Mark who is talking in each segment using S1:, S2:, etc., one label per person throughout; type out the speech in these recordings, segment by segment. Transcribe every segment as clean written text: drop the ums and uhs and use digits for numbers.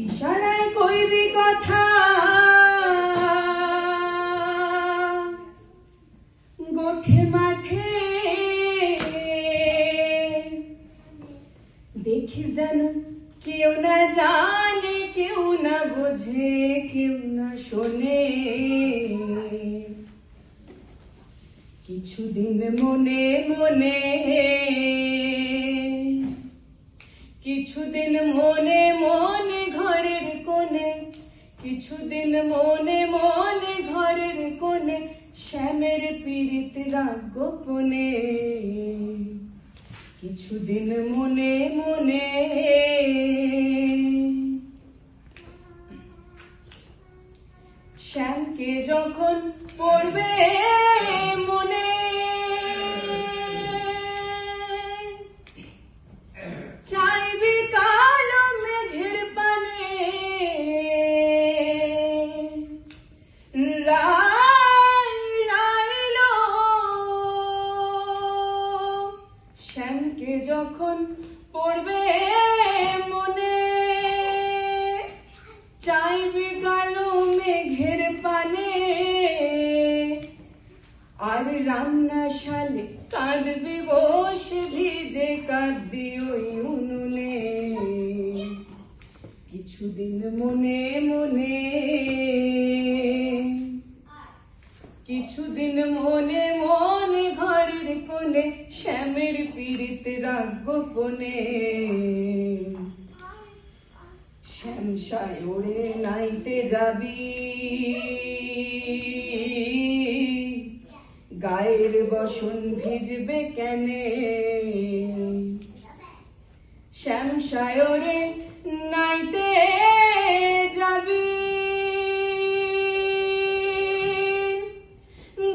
S1: ইশারায় কইবি কথা গোঠে মাঠে দেখি যেন কেউ না জানে, কেউ না বোঝে, কেউ না শোনে। কিছুদিন মনে মনে, কিছুদিন মনে মনে ঘরের কোণে, কিছুদিন মনে মনে ঘরের কোণে শ্যামের পীড়িত রাগ গোপনে। কিছুদিন মনে মনে শ্যামকে যখন পড়বে মনে, চাইবি কালো মেঘের পানে, রাইলো শ্যামকে যখন পড়বে মনে, চাইবি কালো মেঘের পানে। আর রান্নাশালে কাঁদবি বসে ভিজে কাঁদবি ওই উনুনে। কিছুদিন মনে মনে, কিছুদিন মনে মনে ঘরের কোণে শ্যামের পীড়িত রাগ গোপনে। শ্যাম সায়রে নাইতে যাবি, গায়ের বসন ভিজবে কেনে। শ্যাম সায়রে নাইতে যাবি,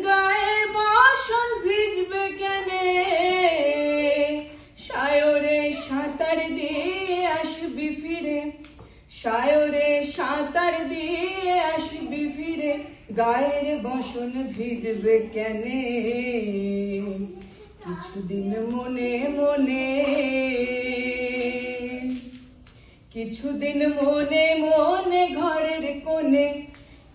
S1: গায়ের বসন ভিজবে কেনে। সায়রে সাঁতার দিয়ে আসবি ফিরে, সায়রে সাঁতার দিয়ে আসবি ফিরে, গায়ের বসন ভিজবে কেনে। কিছুদিন মনে মনে, কিছুদিন মনে মনে ঘরের কোণে,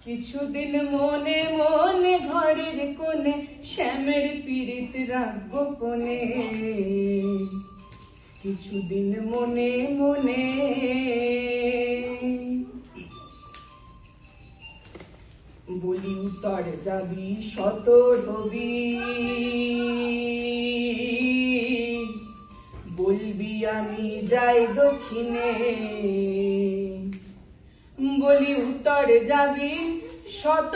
S1: কিছুদিন মনে মনে ঘরের কোণে শ্যামের পীড়িত রাগ গোপনে। কিছুদিন মনে মনে। বলি উত্তর যাবি শত হবি, বলবি আমি যাই দক্ষিণে। বলি উত্তর যাবি শত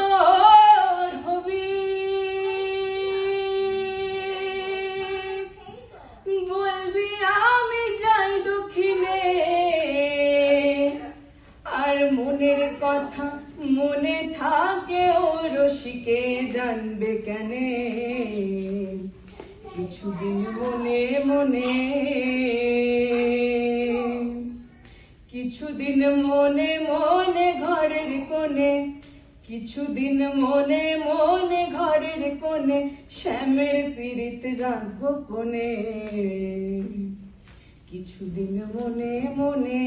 S1: হবি, বলবি আমি যাই দক্ষিণে। আর মনের কথা মনে থাকে ও রসিকে জানবে কেনে। কিছুদিন মনে মনে, কিছুদিন মনে মনে ঘরের কোণে, কিছুদিন মনে মনে ঘরের কোণে শ্যামের পীড়িত রাগ গোপনে। কিছুদিন মনে মনে।